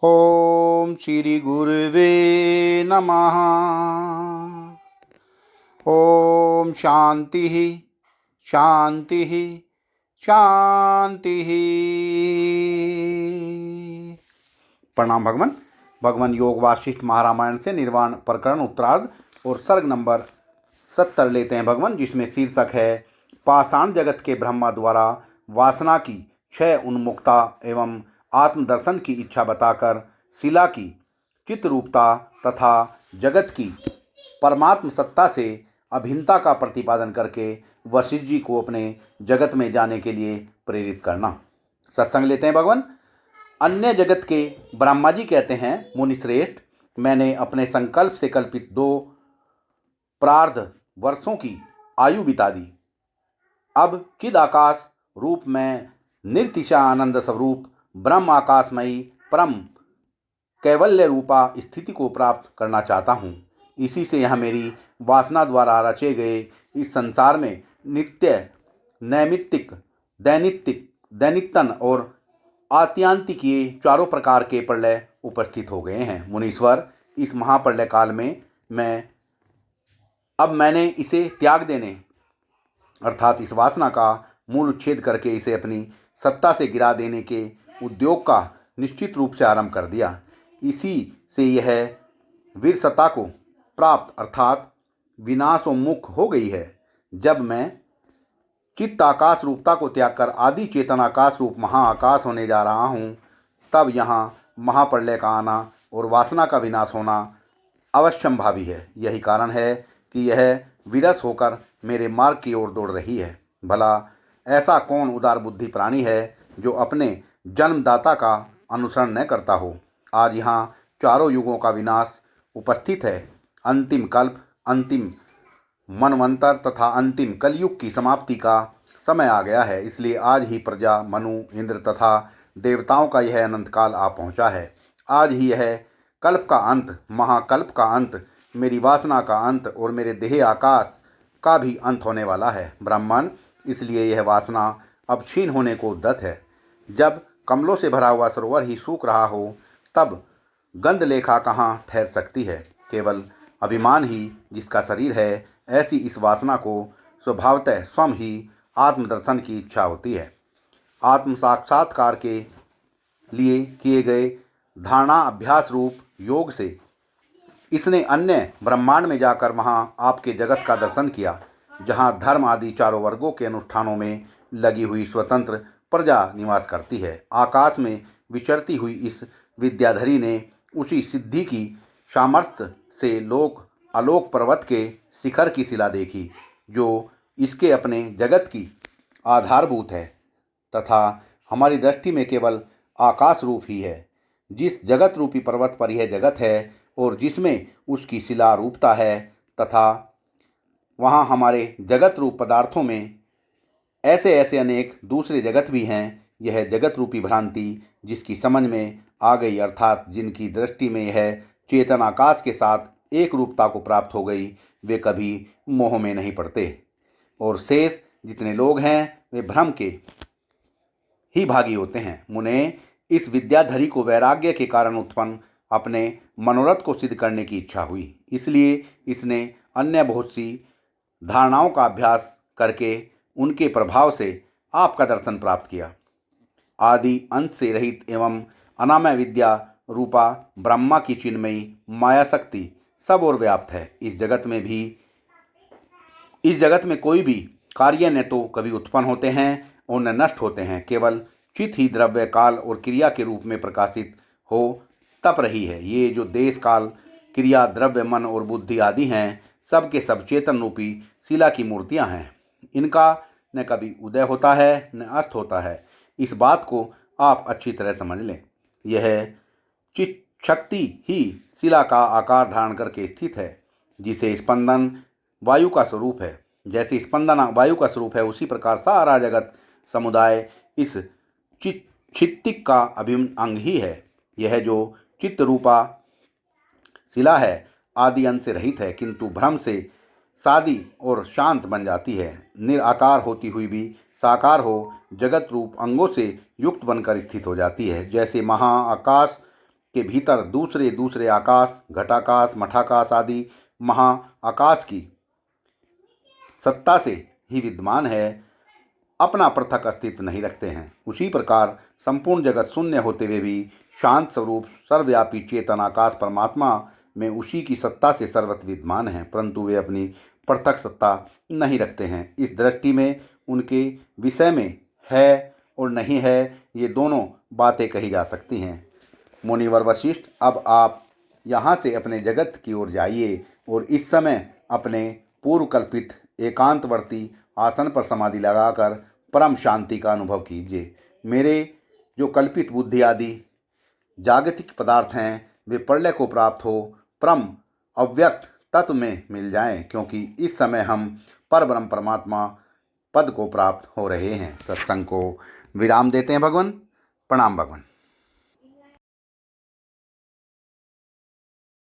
ओम श्री गुरुवे नमः। ओम शांति शांति शांति। प्रणाम भगवान। भगवान योग वासिष्ठ महारामायण से निर्वाण प्रकरण उत्तरार्ध और सर्ग नंबर 70 लेते हैं भगवान, जिसमें शीर्षक है पाषाण जगत के ब्रह्मा द्वारा वासना की क्षय उन्मुक्ता एवं आत्मदर्शन की इच्छा बताकर शिला की चित्रूपता तथा जगत की परमात्म सत्ता से अभिन्नता का प्रतिपादन करके वशिष्ठ जी को अपने जगत में जाने के लिए प्रेरित करना। सत्संग लेते हैं भगवान। अन्य जगत के ब्रह्मा जी कहते हैं, मुनिश्रेष्ठ, मैंने अपने संकल्प से कल्पित 2 प्रार्ध वर्षों की आयु बिता दी। अब चिद आकाश रूप में निर्तिशा आनंद स्वरूप ब्रह्म आकाशमयी परम कैवल्य रूपा स्थिति को प्राप्त करना चाहता हूँ। इसी से यह मेरी वासना द्वारा रचे गए इस संसार में नित्य नैमित्तिक दैनिकतन और आत्यांतिकीय चारों प्रकार के प्रलय उपस्थित हो गए हैं। मुनीश्वर, इस महाप्रलय काल में मैंने इसे त्याग देने अर्थात इस वासना का मूल उच्छेद करके इसे अपनी सत्ता से गिरा देने के उद्योग का निश्चित रूप से आरंभ कर दिया। इसी से यह वीरसता को प्राप्त अर्थात विनाशोन्मुख हो गई है। जब मैं चित्त आकाश रूपता को त्याग कर आदि चेतन आकाश रूप महाआकाश होने जा रहा हूँ, तब यहाँ महाप्रलय का आना और वासना का विनाश होना अवश्यंभावी है। यही कारण है कि यह विरस होकर मेरे मार्ग की ओर दौड़ रही है। भला ऐसा कौन उदार बुद्धि प्राणी है जो अपने जन्मदाता का अनुसरण न करता हो। आज यहाँ चारों युगों का विनाश उपस्थित है। अंतिम कल्प, अंतिम मनवंतर तथा अंतिम कलयुग की समाप्ति का समय आ गया है। इसलिए आज ही प्रजा, मनु, इंद्र तथा देवताओं का यह अनंत काल आ पहुँचा है। आज ही यह कल्प का अंत, महाकल्प का अंत, मेरी वासना का अंत और मेरे देह आकाश का भी अंत होने वाला है। ब्राह्मण, इसलिए यह वासना अब क्षीण होने को उद्यत है। जब कमलों से भरा हुआ सरोवर ही सूख रहा हो, तब गंधलेखा कहाँ ठहर सकती है। केवल अभिमान ही जिसका शरीर है, ऐसी इस वासना को स्वभावतः स्वयं ही आत्मदर्शन की इच्छा होती है। आत्म साक्षात्कार के लिए किए गए धारणा अभ्यास रूप योग से इसने अन्य ब्रह्मांड में जाकर वहाँ आपके जगत का दर्शन किया, जहाँ धर्म आदि चारों वर्गों के अनुष्ठानों में लगी हुई स्वतंत्र प्रजा निवास करती है। आकाश में विचरती हुई इस विद्याधरी ने उसी सिद्धि की सामर्थ्य से आलोक पर्वत के शिखर की शिला देखी, जो इसके अपने जगत की आधारभूत है तथा हमारी दृष्टि में केवल आकाश रूप ही है। जिस जगत रूपी पर्वत पर यह जगत है और जिसमें उसकी शिला रूपता है तथा वहाँ हमारे जगत रूप पदार्थों में ऐसे ऐसे अनेक दूसरे जगत भी हैं। यह जगत रूपी भ्रांति जिसकी समझ में आ गई, अर्थात जिनकी दृष्टि में यह चेतन आकाश के साथ एक रूपता को प्राप्त हो गई, वे कभी मोह में नहीं पड़ते और शेष जितने लोग हैं वे भ्रम के ही भागी होते हैं। मुने, इस विद्याधरी को वैराग्य के कारण उत्पन्न अपने मनोरथ को सिद्ध करने की इच्छा हुई। इसलिए इसने अन्य बहुत सी धारणाओं का अभ्यास करके उनके प्रभाव से आपका दर्शन प्राप्त किया। आदि अंत से रहित एवं अनामय विद्या रूपा ब्रह्मा की चिन्मयी माया शक्ति सब और व्याप्त है। इस जगत में कोई भी कार्य न तो कभी उत्पन्न होते हैं और न नष्ट होते हैं। केवल चित्त ही द्रव्य, काल और क्रिया के रूप में प्रकाशित हो तप रही है। ये जो देश, काल, क्रिया, द्रव्य, मन और बुद्धि आदि हैं, सब के सब चेतन रूपी शिला की मूर्तियां हैं। इनका न कभी उदय होता है न अस्त होता है। इस बात को आप अच्छी तरह समझ लें। यह चित्त शक्ति ही शिला का आकार धारण करके स्थित है, जिसे स्पंदन वायु का स्वरूप है। जैसे स्पंदन वायु का स्वरूप है, उसी प्रकार सारा जगत समुदाय इस चित्तिक का अभिन्न अंग ही है। यह जो चित्त रूपा शिला है, आदि अंत से रहित है, किंतु भ्रम से सादी और शांत बन जाती है। निराकार होती हुई भी साकार हो, जगत रूप अंगों से युक्त बनकर स्थित हो जाती है। जैसे महाआकाश के भीतर दूसरे दूसरे आकाश, घटाकाश, मठाकाश आदि महाआकाश की सत्ता से ही विद्यमान है, अपना पृथक अस्तित्व नहीं रखते हैं। उसी प्रकार संपूर्ण जगत शून्य होते हुए भी शांत स्वरूप सर्वव्यापी चेतन आकाश परमात्मा में उसी की सत्ता से सर्वत्र विद्यमान हैं, परंतु वे अपनी पृथक सत्ता नहीं रखते हैं। इस दृष्टि में उनके विषय में है और नहीं है, ये दोनों बातें कही जा सकती हैं। मुनिवर वशिष्ठ, अब आप यहाँ से अपने जगत की ओर जाइए और इस समय अपने पूर्व कल्पित एकांतवर्ती आसन पर समाधि लगाकर परम शांति का अनुभव कीजिए। मेरे जो कल्पित बुद्धि आदि जागतिक पदार्थ हैं, वे प्रलय को प्राप्त हो परम अव्यक्त तत्व में मिल जाएं, क्योंकि इस समय हम परब्रह्म परमात्मा पद को प्राप्त हो रहे हैं। सत्संग को विराम देते हैं भगवान। प्रणाम भगवान।